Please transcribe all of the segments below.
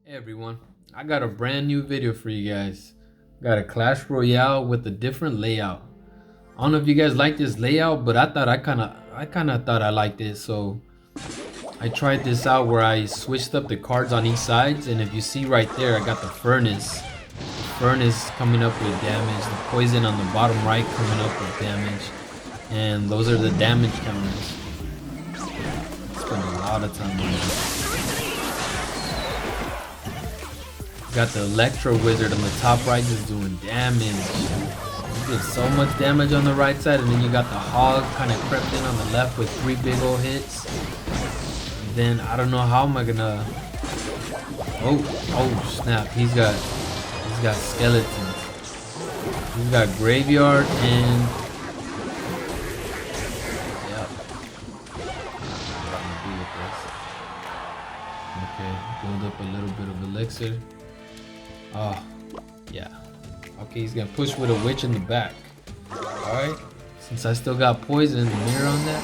Hey everyone, I got a brand new video for you guys. Got a Clash Royale with a different layout. I don't know if you guys like this layout, but I kinda thought I liked it, so I tried this out where I switched up the cards on each sides, and if you see right there, I got the furnace. The furnace coming up with damage, the poison on the bottom right coming up with damage, and those are the damage counters. Spend a lot of time on this. Got the Electro Wizard on the top right just doing damage. You did so much damage on the right side, and then you got the Hog kind of crept in on the left with 3 big old hits. And then I don't know how am I gonna. Oh snap! He's got skeletons. He's got graveyard and yep. Okay, build up a little bit of elixir. Oh, yeah. Okay, he's gonna push with a witch in the back. Alright. Since I still got poison in the mirror on that,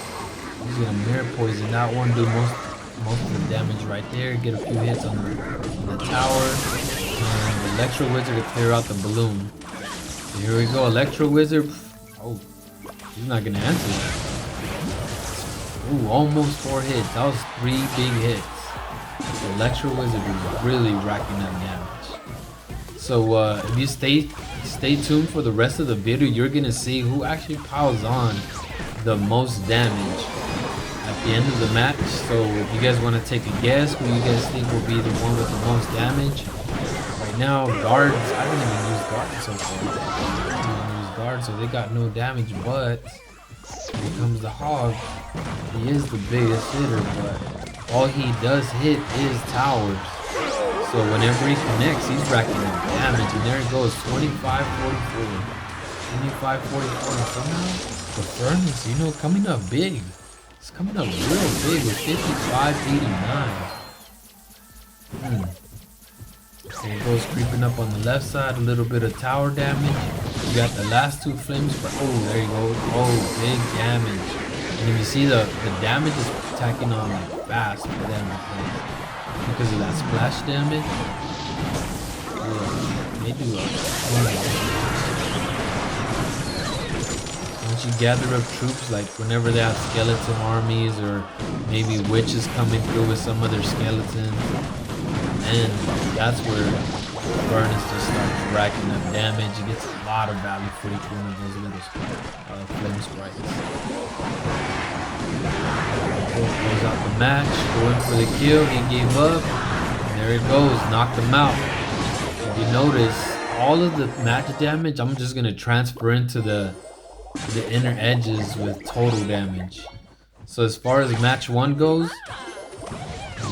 he's gonna mirror poison that one, do most of the damage right there, get a few hits on the tower, and the Electro Wizard to clear out the balloon. So here we go, Electro Wizard. Oh, he's not gonna answer that. Ooh, almost 4 hits. That was 3 big hits. The Electro Wizard is really racking up damage. So if you stay tuned for the rest of the video, you're gonna see who actually piles on the most damage at the end of the match. So if you guys want to take a guess who you guys think will be the one with the most damage, right now guards, I didn't even use guards so far. I didn't use guards, so they got no damage. But here comes the Hog. He is the biggest hitter, but all he does hit is towers. So whenever he connects, he's racking up damage, and there it goes, 25-44. 25-44, and somehow the furnace, you know, coming up big. It's coming up real big with 55-89. So it goes creeping up on the left side, a little bit of tower damage. You got the last 2 flames, but oh, there you go. Oh, big damage. And if you see the damage is attacking on like fast for them, I think. Because of that splash damage. Yeah, they do once you gather up troops, like whenever they have skeleton armies or maybe witches coming through with some of their skeletons, and that's where Furnace just starts racking up damage. It gets a lot of value for each one of those little flame sprites. Goes out the match, going for the kill, he gave up, and there it goes, knocked him out. If you notice, all of the match damage, I'm just gonna transfer into the inner edges with total damage. So as far as match 1 goes,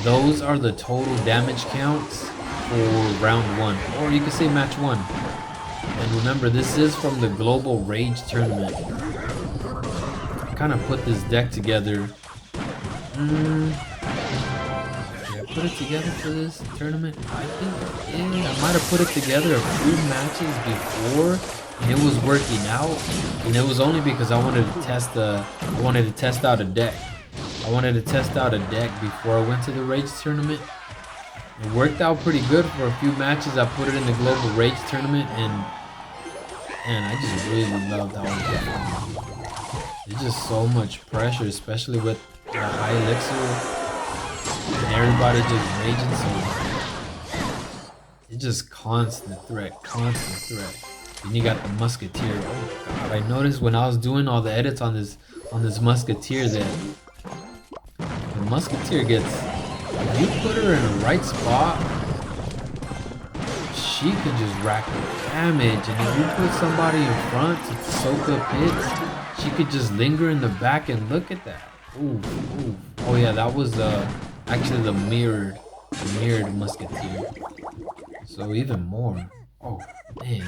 those are the total damage counts for round 1, or you can say match 1. And remember, this is from the Global Rage Tournament. I kind of put this deck together. Did I put it together for this tournament? I think, yeah, I might have put it together a few matches before, and it was working out. And it was only because I wanted to test out a deck. I wanted to test out a deck before I went to the Rage Tournament. It worked out pretty good for a few matches. I put it in the Global Rage Tournament, and I just really loved how it performed. It's just so much pressure, especially with the high elixir and everybody just raging, so it's just constant threat. Then you got the Musketeer. Oh god, I noticed when I was doing all the edits on this Musketeer that the Musketeer gets, if you put her in the right spot, she could just rack up damage, and if you put somebody in front to soak up hits, she could just linger in the back, and look at that. Ooh. Oh yeah, that was actually the mirrored Musketeer. So even more. Oh man,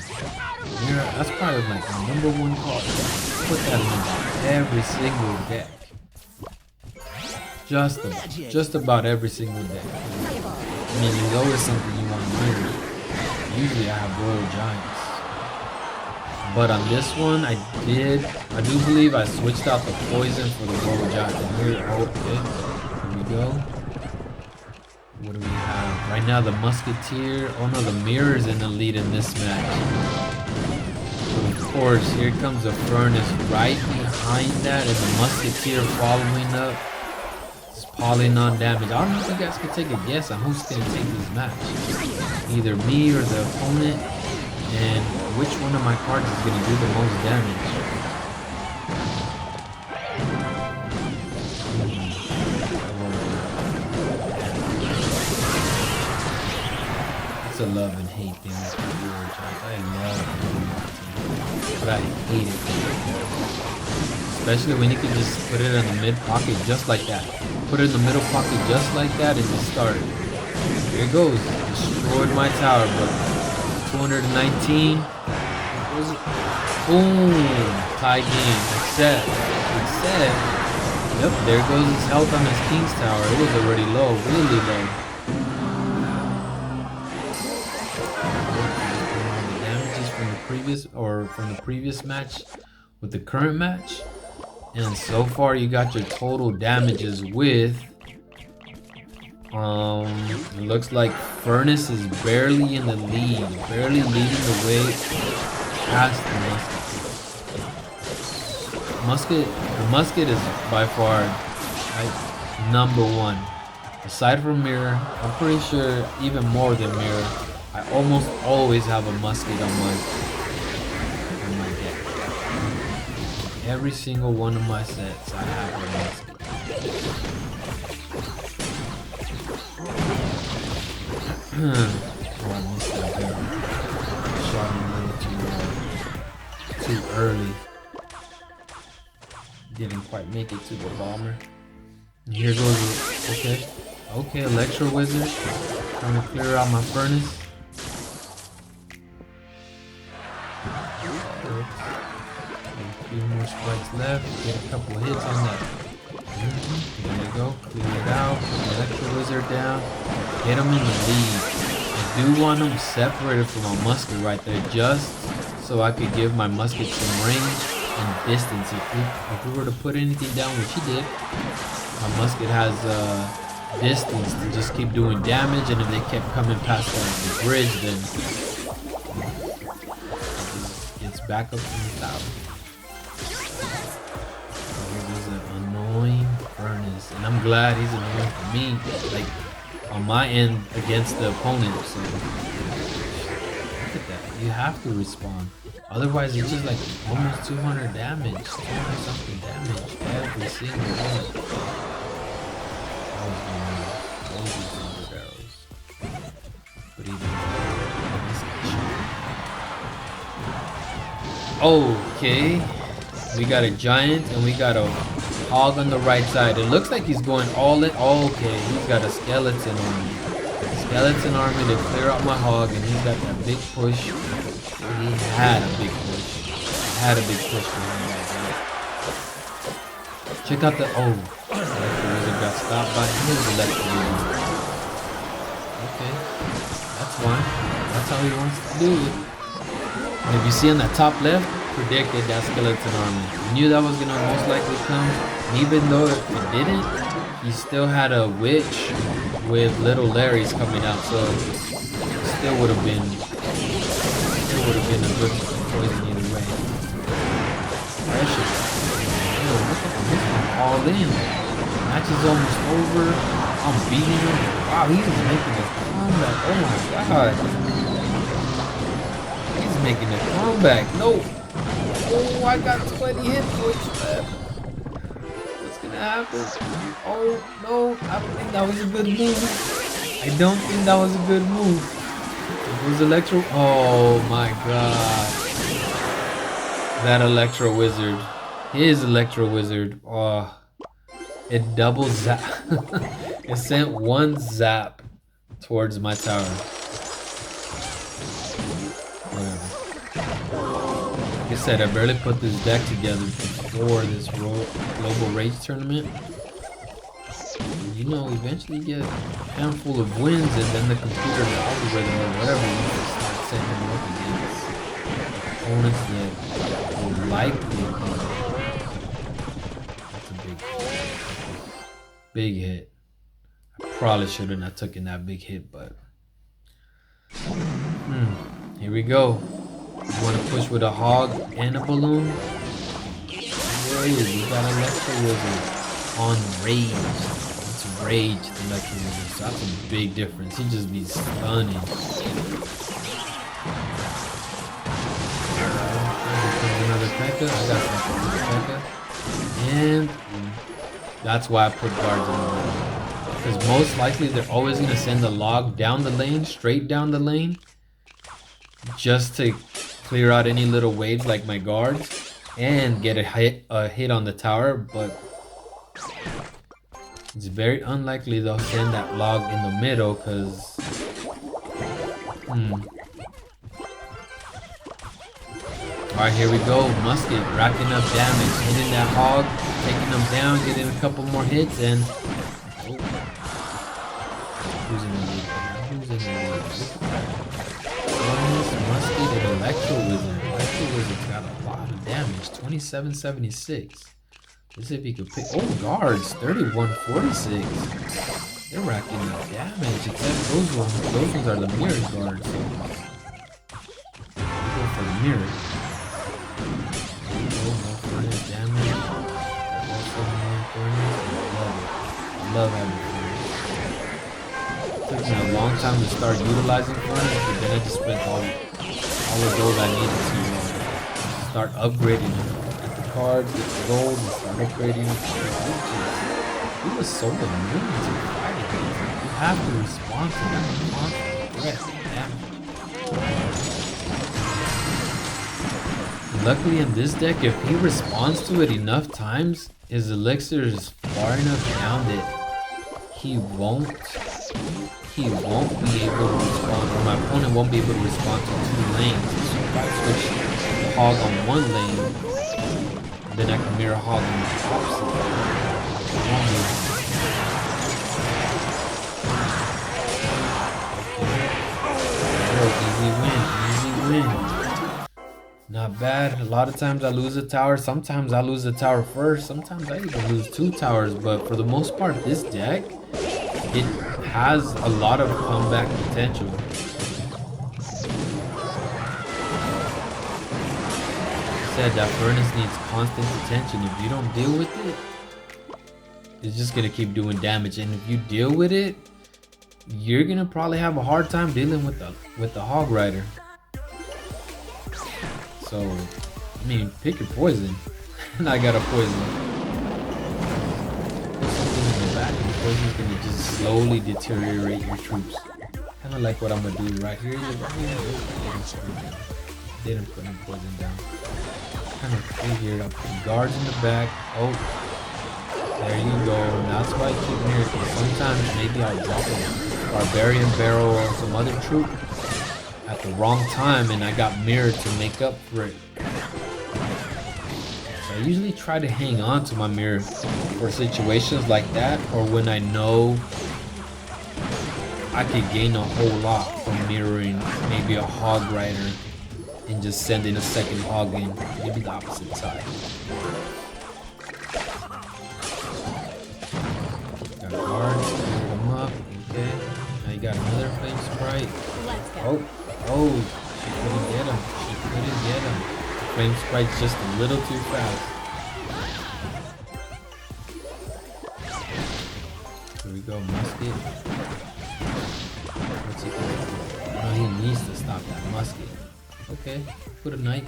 that's probably like my #1 card. Put that in about every single deck. Just about every single deck. I mean, there's always something you want to mirror. Usually I have Royal Giants. But on this one, I do believe I switched out the poison for the Royal Giant. Here we go. What do we have? Right now, the Musketeer. Oh no, the Mirror's in the lead in this match. So of course, here comes the Furnace right behind that, and the Musketeer following up. Just piling on damage. I don't know if you guys can take a guess on who's gonna take this match. Either me or the opponent, and which one of my cards is gonna do the most damage. It's a love and hate thing. I love it, but I hate it. Especially when you can just put it in the mid pocket just like that. Put it in the middle pocket just like that and just start. Here it goes. Destroyed my tower, but 219. Boom. Tie game. Except. Yep, there goes his health on his King's Tower. It was already low, really low. From the previous match with the current match, and so far you got your total damages with it looks like Furnace is barely in the lead, barely leading the way past the Musket. The Musket is by far number one, aside from Mirror. I'm pretty sure even more than Mirror. I almost always have a Musket on my deck. Every single one of my sets, I have a Musket. Oh, I missed that barrel. Shot a little too early. Didn't quite make it to the bomber. And here goes, okay, Electro Wizard. Trying to clear out my Furnace. A few more strikes left. Get a couple of hits on that. There you go. Clear it out. Electro Wizard down. Get him in the lead. I do want him separated from my Musket right there, just so I could give my Musket some range and distance. If we were to put anything down, which he did, my Musket has distance to just keep doing damage, and if they kept coming past the bridge, then it gets back up in the tower. Here's an annoying Furnace, and I'm glad he's annoying for me, like on my end against the opponent. So look at that, you have to respond. Otherwise, it's just like almost 200 damage, 200 something damage every single one. But okay, we got a giant and we got a hog on the right side. It looks like he's going all in. Okay, he's got a skeleton army. Skeleton army to clear out my hog, and he's got that big push. He had a big push. For him right there. Check out the Electro Wizard got stopped by his Electro Wizard. Okay, that's fine. That's how he wants to do it. And if you see on the top left, predicted that skeleton army. He knew that was gonna most likely come. And even though it didn't, he still had a witch with little Larry's coming out, so it still would have been a good poison either way. Pressure. All in. Match is almost over. I'm beating him. Wow, he's making a comeback. Oh my god. He's making a comeback. No. Oh, I got 20 hit points left. What's gonna happen? Oh no, I don't think that was a good move. It was Electro. Oh my god. That Electro Wizard. His Electro Wizard. Oh. It double zap. It sent one zap towards my tower. Whatever. Like I said, I barely put this deck together before this Global Rage tournament. You know, eventually you get a handful of wins, and then the computer, the algorithm, or whatever, you just start setting them up against opponents that will likely. That's a big hit. I probably should have not taken that big hit, but Here we go. You want to push with a hog and a balloon? Whoa, we got Electro Wizard on Rage. It's Rage, the Electro Wizard. So that's a big difference. He just be stunning. Another P.E.K.K.A. I got some P.E.K.K.A. And that's why I put guards in the lane. Because most likely they're always going to send the log down the lane, straight down the lane, just to clear out any little waves like my guards and get a hit on the tower. But it's very unlikely they'll send that log in the middle because... Alright, here we go. Musket racking up damage, hitting that hog, taking them down, getting a couple more hits, and... Who's in the lead? Who's in the lead? Musket and Electro Wizard. Electro Wizard's got a lot of damage. 2776. Let's see if he could pick. Oh, guards. 3146. They're racking up damage, except those ones are the mirror guards. We'll go for the mirror. Oh, more furnace damage. Also more furnace. I love having furnace. Took me a long time to start utilizing furnace, but then I just spent all of those I needed to start upgrading them. Get the cards, get the gold, and start upgrading them. He was so immune to fighting. You have to respond to that constant threat. Damn. Luckily in this deck, if he responds to it enough times, his elixir is far enough down that he won't be able to respond, or my opponent won't be able to respond to two lanes. So if I switch the hog on one lane, then I can mirror hog on the opposite lane. Easy win. Not bad. A lot of times I lose a tower. Sometimes I lose a tower first. Sometimes I even lose 2 towers. But for the most part, this deck, it has a lot of comeback potential. Said that furnace needs constant attention. If you don't deal with it, it's just gonna keep doing damage. And if you deal with it, you're gonna probably have a hard time dealing with the hog rider. So, I mean, pick your poison. And I got a poison. Put something in the back, and the poison's gonna just slowly deteriorate your troops. Kind of like what I'm gonna do right here. Didn't put any poison down. Kind of figured out the guards in the back. Oh, there you go. And that's why I keep mirrors. Sometimes maybe I'll drop a barbarian barrel or some other troop at the wrong time, and I got mirrored to make up for it. So I usually try to hang on to my mirror for situations like that, or when I know I could gain a whole lot from mirroring maybe a hog rider and just sending a second hog in, maybe the opposite side. Got guards, cleared them up, okay. Now you got another flame sprite. Oh, she couldn't get him. The flame sprite's just a little too fast. Here we go, musket. What's he doing? Oh, he needs to stop that musket. Okay, put a knight.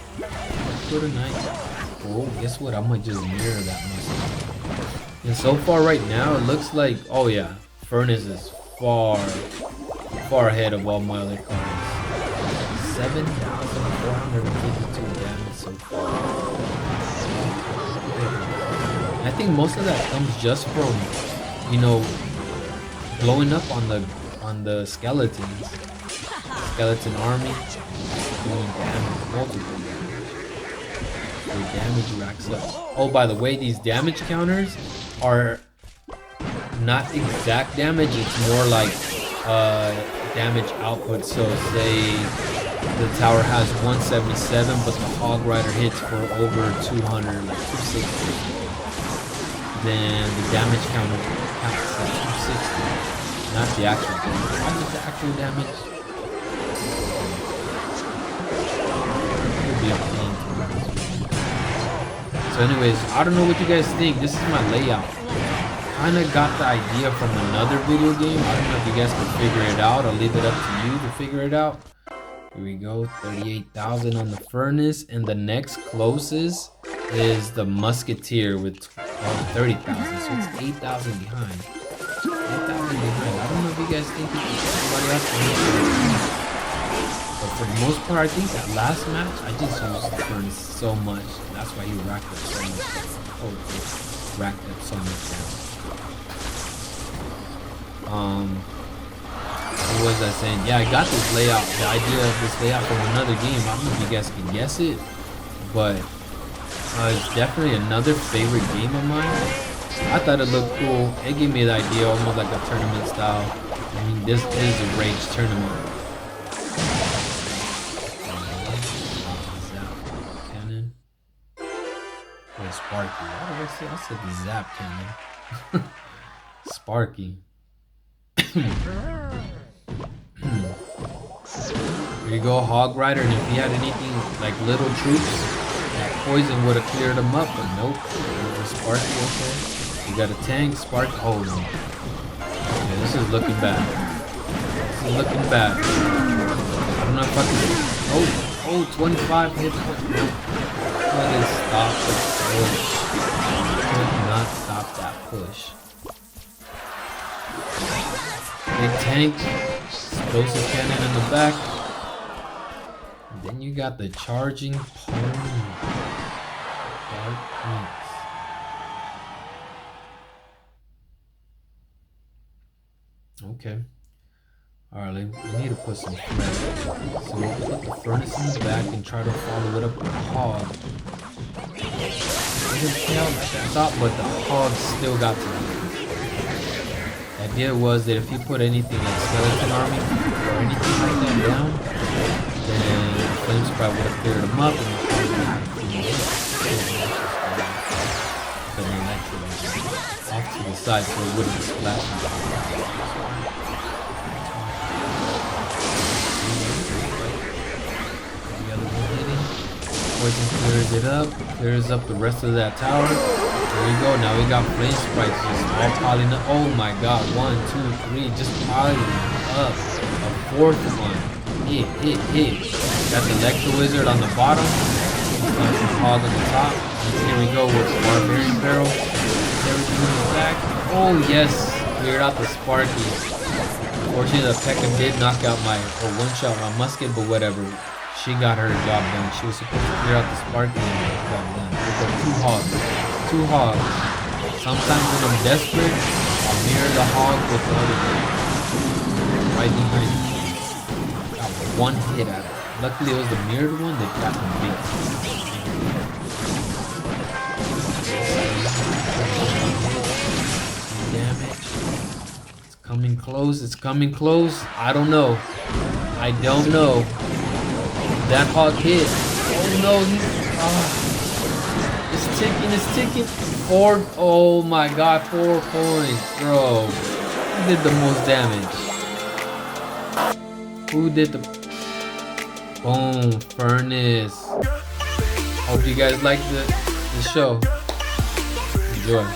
Oh, guess what? I'm gonna just mirror that musket. And so far right now, it looks like, oh yeah, Furnace is far ahead of all my other cards. 7,452 damage so far. I think most of that comes just from, you know, blowing up on the skeletons. Skeleton army doing damage, multiple damage. The damage racks up. Oh, by the way, these damage counters are not exact damage, it's more like damage output. So say the tower has 177, but the hog rider hits for over 200, like 260. Then the damage counter counts for 260, not the actual damage. How did the actual damage? It'll be a pain. So anyways, I don't know what you guys think. This is my layout. Kinda got the idea from another video game. I don't know if you guys can figure it out. I'll leave it up to you to figure it out. Here we go, 38,000 on the furnace, and the next closest is the musketeer with 30,000. So it's 8,000 behind. 8,000 behind. I don't know if you guys think somebody else can hit it. But for the most part, I think that last match, I just used the furnace so much. That's why he racked up so much. Oh, racked up so much damage. What was I saying? Yeah, I got this layout, the idea of this layout from another game. I don't know if you guys can guess it, but it's definitely another favorite game of mine. I thought it looked cool. It gave me the idea, almost like a tournament style. I mean, this is a rage tournament. Zap cannon. Or Sparky. What did I say? I said the zap cannon. Sparky. Here you go, Hog Rider, and if he had anything like little troops, that poison would have cleared him up, but nope. Sparky, okay. You got a tank, Spark. Oh no. Yeah, this is looking bad. This is looking bad. I don't know if I can. Oh, 25 hit. Nope. Couldn't stop the push. Could not stop that push. Big tank, explosive cannon in the back. And then you got the charging pony. Dark Prince. Okay. Alright, we need to put some thread. So we'll put the furnace in the back and try to follow it up with a hog. Doesn't tail like I thought, but the hog still got to do. The idea was that if you put anything like skeleton army or anything like that down, then the flame sprite would have cleared them up and the hog would have been electrocuted off to the side so it wouldn't splash. Poison clears up the rest of that tower. There you go. Now we got flame sprites just all piling up. Oh my god, 1, 2, 3, just piling up. A fourth one. Hit. Got the Electro Wizard on the bottom. Got the hog on the top. And here we go with Barbarian Barrel. Everything in the back. Oh yes, cleared out the Sparky. Fortunately, the Pekka did knock out my one-shot my musket, but whatever. She got her job done. She was supposed to clear out the Sparky and get the job done. We got two hogs. Sometimes when I'm desperate, I'll mirror the hog with the other one. Right behind me. Got one hit at it. Luckily it was the mirrored one that got the big damage. It's coming close. I don't know. That hog hit. Oh no, it's ticking. 4, oh my god, 4 points, bro. Who did the most damage? Who did the boom, Furnace? Hope you guys like the show. Enjoy.